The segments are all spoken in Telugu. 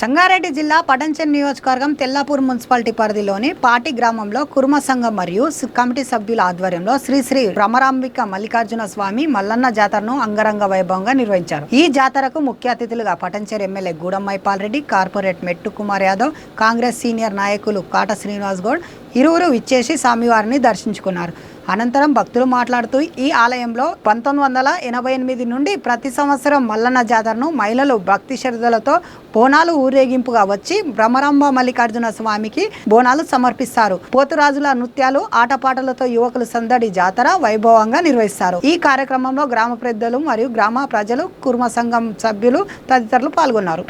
సంగారెడ్డి జిల్లా పటంచెరు నియోజకవర్గం తెల్లాపూర్ మున్సిపాలిటీ పరిధిలోని పాటి గ్రామంలో కుర్మ సంఘం మరియు కమిటీ సభ్యుల ఆధ్వర్యంలో శ్రీ శ్రీ భ్రమరాంబిక మల్లికార్జున స్వామి మల్లన్న జాతరను అంగరంగ వైభవంగా నిర్వహించారు. ఈ జాతరకు ముఖ్య అతిథులుగా పటంచెరు ఎమ్మెల్యే గూడెం మైపాల్ రెడ్డి, కార్పొరేట్ మెట్టు కుమార్ యాదవ్, కాంగ్రెస్ సీనియర్ నాయకులు కాట శ్రీనివాస్ గౌడ్ ఇరువురు విచ్చేసి స్వామివారిని దర్శించుకున్నారు. అనంతరం భక్తులు మాట్లాడుతూ ఈ ఆలయంలో 1988 నుండి ప్రతి సంవత్సరం మల్లన్న జాతరను మహిళలు భక్తి శ్రద్ధలతో బోనాలు ఊరేగింపుగా వచ్చి భ్రమరాంబ మల్లికార్జున స్వామికి బోనాలు సమర్పిస్తారు. పోతురాజుల నృత్యాలు, ఆటపాటలతో యువకులు సందడి జాతర వైభవంగా నిర్వహిస్తారు. ఈ కార్యక్రమంలో గ్రామ పెద్దలు మరియు గ్రామ ప్రజలు, కుర్మ సంఘం సభ్యులు తదితరులు పాల్గొన్నారు.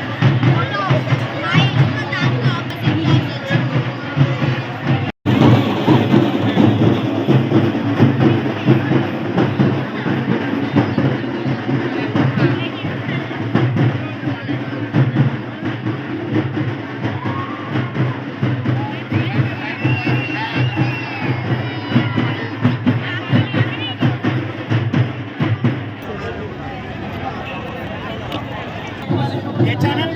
ये चैनल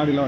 ఆడిలో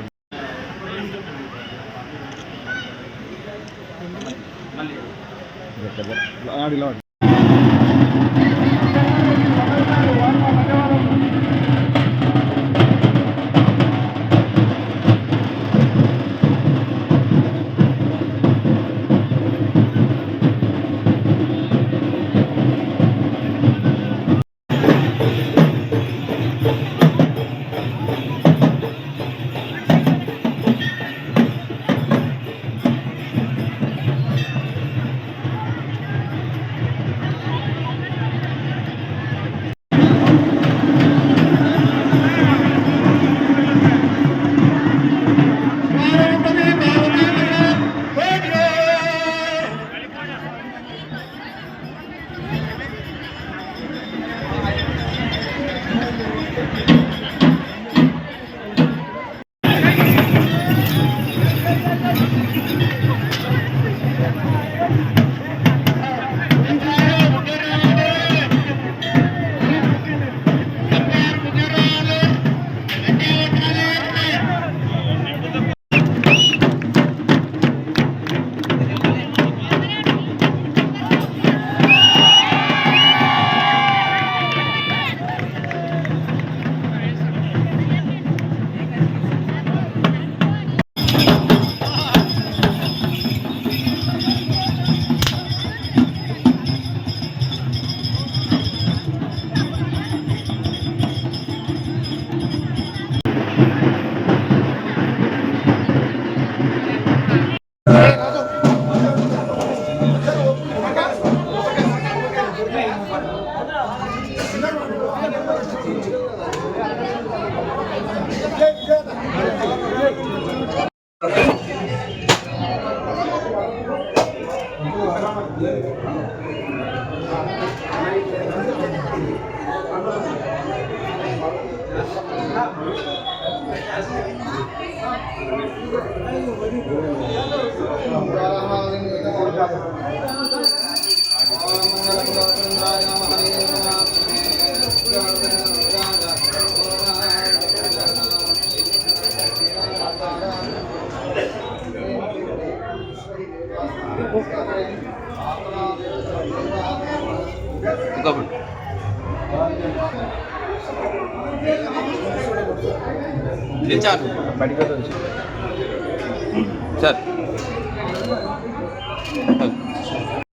సార్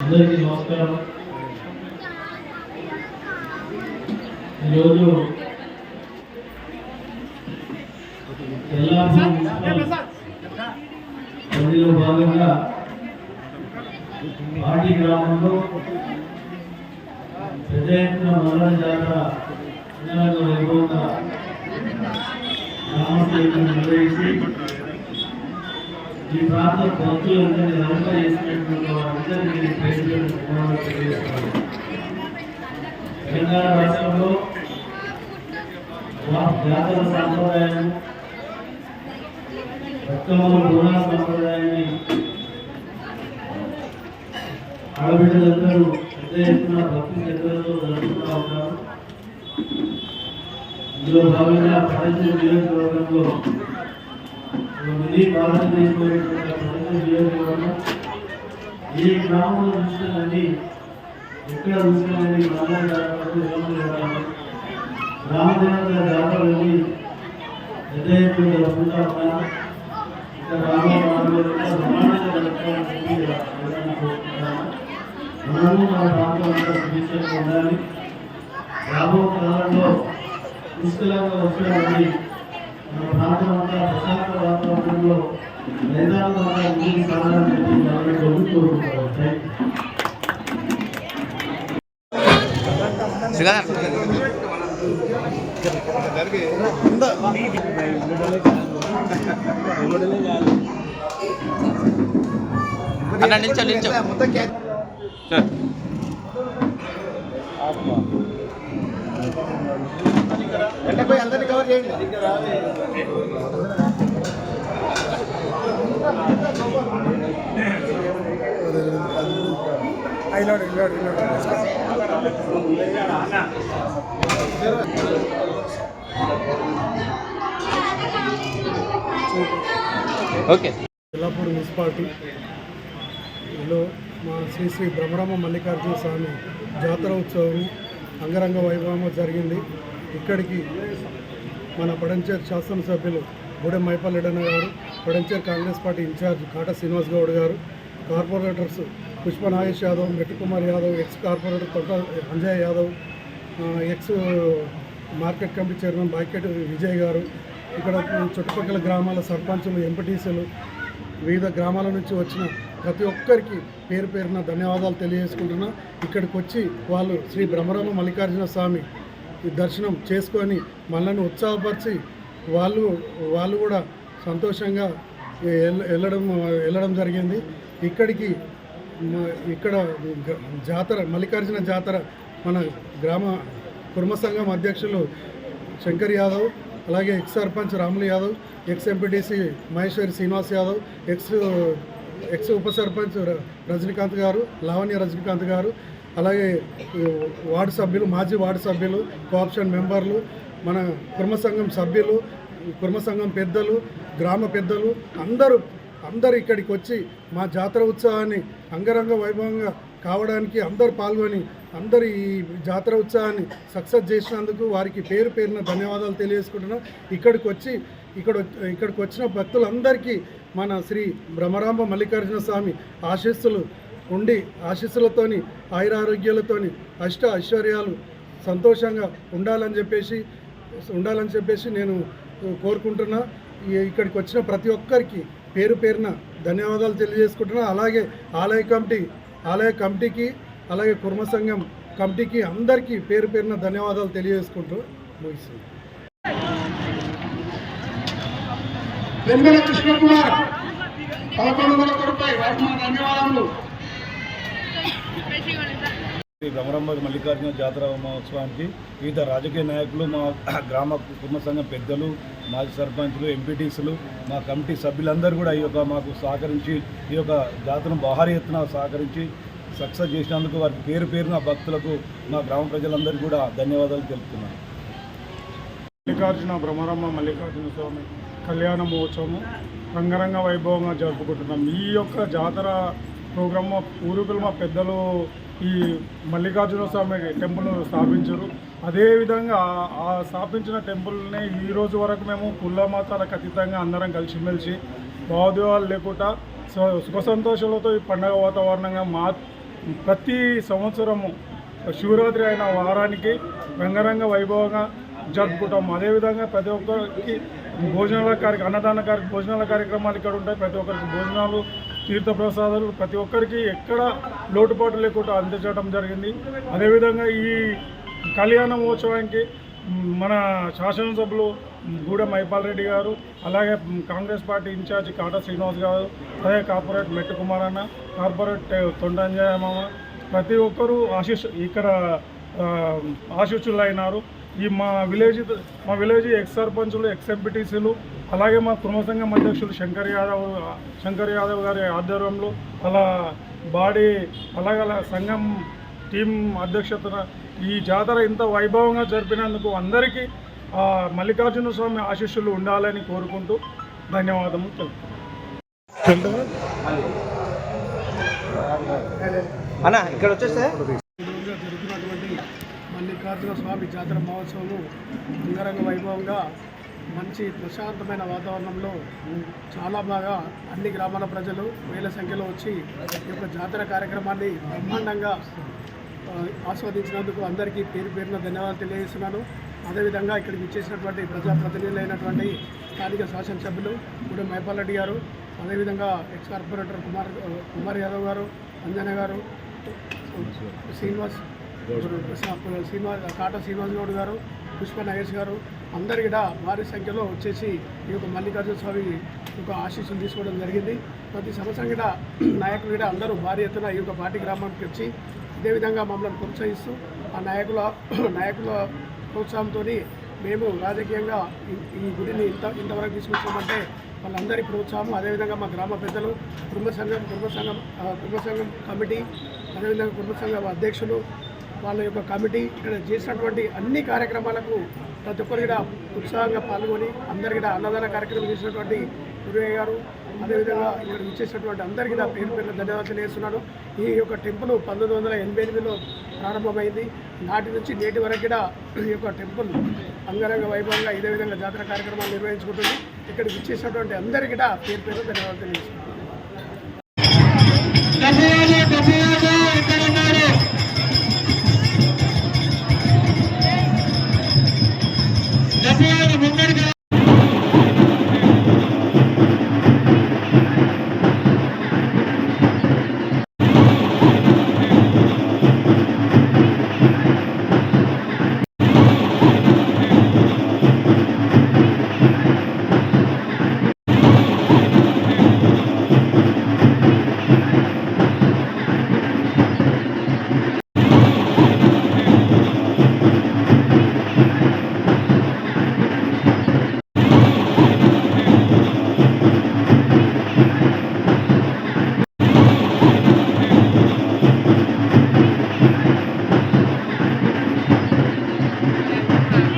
అందరికీ నమస్కారం. ఈరోజు పదిలో భాగంగా పాటి గ్రామంలో పెద్ద ఎత్తున మల్లన్న జాతర అంగరంగ వైభవంగా గ్రామస్తులను నిర్వహించి ఈ ప్రాంత భక్తులందరినీ నమ్మక చేసినటువంటి వారందరికీ పేరు తెలియజేస్తున్నాను. తెలంగాణ రాష్ట్రంలో జాతర సాంప్రదాయం బతుకమ్మల బోనాల సాంప్రదాయాన్ని ఆడబిడ్డలందరూ పెద్ద ఎత్తున భక్తి శ్రద్ధలతో జరుపుతూ ఉంటారు. ఇందులో భాగంగా పట్టణ నియోజకవర్గంలో మినీ భారతదేశంలోని పట్టణ నియోజకవర్గం ఈ గ్రామంలో చూసినది ఎక్కడ చూసినది గ్రామ రామదేవత జాతరని పెద్ద ఎత్తున జరుపుతూ ఉన్నారు. ఇక్కడ రామవారంలో మనము మన ప్రాంతంలో సుభిక్షంగా ఉండాలి. రాబో కాలంలో పుష్కలంగా వచ్చినటువంటి మన ప్రాంతం అంతా ప్రశాంత వాతావరణంలో రైతాంగంగా ముందుకు సాగాలని చెప్పి కోరుకుంటున్నాను. అన్న నిల్చో అందరినీ కవర్ చేయండి. ఓకే. తెల్లాపూర్ మున్సిపాలిటీలో మా శ్రీ శ్రీ బ్రహ్మరామ మల్లికార్జున స్వామి జాతర ఉత్సవం అంగరంగ వైభవంగా జరిగింది. ఇక్కడికి మన పడంచేరు శాసనసభ్యులు Gudem Mahipal Reddy garu, Patancheru Congress party incharge Kata Srinivas Goud garu, corporators Pushpa Nagesh Yadav, Mettu Kumar Yadav, ex corporator Totta Anjaiah Yadav, ex market committee chairman బాయ్కెట్ విజయ్ గారు, ఇక్కడ చుట్టుపక్కల గ్రామాల సర్పంచులు, ఎంపీటీసీలు, వివిధ గ్రామాల నుంచి వచ్చిన ప్రతి ఒక్కరికి పేరు పేరున ధన్యవాదాలు తెలియజేసుకుంటున్నా. ఇక్కడికి వచ్చి వాళ్ళు శ్రీ బ్రహ్మరామ మల్లికార్జున స్వామి దర్శనం చేసుకొని మనల్ని ఉత్సాహపరిచి వాళ్ళు కూడా సంతోషంగా వెళ్ళడం జరిగింది. ఇక్కడ జాతర మల్లికార్జున జాతర మన గ్రామ కుర్మ సంఘం అధ్యక్షులు శంకర్ యాదవ్, అలాగే X sarpanch Ramulu Yadav, X MPTC Maheshwari Srinivas Yadav, X ఉప సర్పంచ్ రజనీకాంత్ గారు, లావణ్య రజనీకాంత్ గారు, అలాగే వార్డు సభ్యులు, మాజీ వార్డు సభ్యులు, కోఆప్షన్ మెంబర్లు, మన కుర్మ సంఘం సభ్యులు, కుర్మ సంఘం పెద్దలు, గ్రామ పెద్దలు అందరూ ఇక్కడికి వచ్చి మా జాతర ఉత్సవాన్ని అంగరంగ వైభవంగా కావడానికి అందరూ పాల్గొని అందరు ఈ జాతర ఉత్సవాన్ని సక్సెస్ చేసినందుకు వారికి పేరు పేరున ధన్యవాదాలు తెలియజేసుకుంటున్నాం. ఇక్కడికి వచ్చిన భక్తులందరికీ మన శ్రీ బ్రహ్మరామ మల్లికార్జున స్వామి ఆశీస్సులతోని ఆయురారోగ్యాలతోని అష్ట ఐశ్వర్యాలు సంతోషంగా ఉండాలని చెప్పేసి నేను కోరుకుంటున్నా. ఇక్కడికి వచ్చిన ప్రతి ఒక్కరికి పేరు పేరున ధన్యవాదాలు తెలియజేసుకుంటున్నా. అలాగే ఆలయ కమిటీకి అలాగే కుర్మ సంఘం కమిటీకి అందరికీ పేరు పేరున ధన్యవాదాలు తెలియజేసుకుంటూ ముగిస్తుంది. వెంగళ కృష్ణకుమార్ 1100 రూపాయలు ధన్యవాదాలు. శ్రీ బ్రహ్మరామ మల్లికార్జున జాతర మహోత్సవానికి వివిధ రాజకీయ నాయకులు, మా గ్రామ కుటుంబ సంఘం పెద్దలు, మాజీ సర్పంచులు, ఎంపీటీసీలు, మా కమిటీ సభ్యులందరూ కూడా మాకు సహకరించి ఈ యొక్క జాతరను భారీ ఎత్తున సహకరించి సక్సెస్ చేసినందుకు వారికి పేరు పేరున భక్తులకు మా గ్రామ ప్రజలందరికీ కూడా ధన్యవాదాలు తెలుపుతున్నాను. బ్రహ్మరామ మల్లికార్జున స్వామి కళ్యాణ మహోత్సవం రంగరంగ వైభవంగా జరుపుకుంటున్నాం. ఈ యొక్క జాతర ప్రోగ్రామ్ మా పూర్వీకులు మా పెద్దలు ఈ మల్లికార్జున స్వామి టెంపుల్ను స్థాపించారు. అదేవిధంగా ఆ స్థాపించిన టెంపుల్ని ఈ రోజు వరకు మేము కుల మతాలకు అతీతంగా అందరం కలిసిమెలిసి భావోద్వేగాలు లేకుండా సుఖ సంతోషాలతో ఈ పండగ వాతావరణంగా ప్రతి సంవత్సరము శివరాత్రి అయిన వారానికి రంగరంగ వైభవంగా జరుపుకుంటాం. అదేవిధంగా ప్రతి ఒక్కరికి అన్నదాన భోజనాల కార్యక్రమాలు ఇక్కడ ఉంటాయి. ప్రతి ఒక్కరికి భోజనాలు, తీర్థప్రసాదాలు ప్రతి ఒక్కరికి ఎక్కడ లోటుపాటు లేకుండా అందించడం జరిగింది. అదేవిధంగా ఈ కళ్యాణ మహోత్సవానికి మన శాసనసభ్యులు గూడెం మైపాల్ రెడ్డి గారు, అలాగే కాంగ్రెస్ పార్టీ ఇన్ఛార్జ్ కాటా శ్రీనివాస్ గారు, అలాగే కార్పొరేట్ మెట్టు కుమార్ అన్న, కార్పొరేట్ తొండంజయ మామ, ప్రతి ఒక్కరూ ఇక్కడ ఆశీస్సులు అయినారు. ఈ మా విలేజ్ ఎక్స్ సర్పంచులు, ఎక్స్ ఎంపీటీసీలు, అలాగే మా కుటుంబ సంఘం అధ్యక్షులు శంకర్ యాదవ్ గారి ఆధ్వర్యంలో అలాగే సంఘం టీం అధ్యక్షతన ఈ జాతర ఇంత వైభవంగా జరిపినందుకు అందరికీ మల్లికార్జున స్వామి ఆశీస్సులు ఉండాలని కోరుకుంటూ ధన్యవాదములు తెలుపుతున్నాను. అన్న ఇక్కడ వచ్చేస్తే జరుగుతున్నటువంటి మల్లికార్జున స్వామి జాతర మహోత్సవం అంగరంగ వైభవంగా మంచి ప్రశాంతమైన వాతావరణంలో చాలా బాగా అన్ని గ్రామాల ప్రజలు వేల సంఖ్యలో వచ్చి ఈ యొక్క జాతర కార్యక్రమాన్ని బ్రహ్మాండంగా ఆస్వాదించినందుకు అందరికీ పేరు పేరున ధన్యవాదాలు తెలియజేస్తున్నాను. అదేవిధంగా ఇక్కడికి ఇచ్చేసినటువంటి ప్రజాప్రతినిధులైనటువంటి స్థానిక శాసనసభ్యులు గూడెం మైపాల్ రెడ్డి గారు, అదేవిధంగా ఎక్స్ కార్పొరేటర్ కుమార్ యాదవ్ గారు, అంజన గారు, కాటా శ్రీనివాస్ గౌడ్ గారు, పుష్ప నగేష్ గారు అందరు కూడా భారీ సంఖ్యలో వచ్చేసి ఈ యొక్క మల్లికార్జున స్వామి యొక్క ఆశీస్సులు తీసుకోవడం జరిగింది. ప్రతి సంవత్సరం కూడా నాయకులు కూడా అందరూ భారీ ఎత్తున ఈ యొక్క పార్టీ గ్రామానికి వచ్చి ఇదేవిధంగా మమ్మల్ని ప్రోత్సహిస్తూ ఆ నాయకుల ప్రోత్సాహంతో మేము రాజకీయంగా ఈ గుడిని ఇంతవరకు తీసుకొచ్చామంటే వాళ్ళందరి ప్రోత్సాహం, అదేవిధంగా మా గ్రామ పెద్దలు, కుటుంబ సంఘం కమిటీ, అదేవిధంగా కుటుంబ సంఘం అధ్యక్షులు, వాళ్ళ యొక్క కమిటీ ఇక్కడ చేసినటువంటి అన్ని కార్యక్రమాలకు ప్రతి ఒక్కరు కూడా ఉత్సాహంగా పాల్గొని అందరికీ కూడా అన్నదాన కార్యక్రమం చేసినటువంటి గురువయ్య గారు, అదేవిధంగా ఇక్కడ ఇచ్చేసినటువంటి అందరికీ కూడా పేరు పేరున ధన్యవాదాలు తెలియజేస్తున్నాను. ఈ యొక్క టెంపుల్ 1988లో ప్రారంభమైంది. నాటి నుంచి నేటి వరకు కూడా ఈ యొక్క టెంపుల్ అంగరంగ వైభవంగా ఇదే విధంగా జాతర కార్యక్రమాలు నిర్వహించుకుంటుంది. ఇక్కడికి ఇచ్చేసినటువంటి అందరికీ కూడా పేరు పేరున ధన్యవాదాలు తెలియజేస్తున్నాను.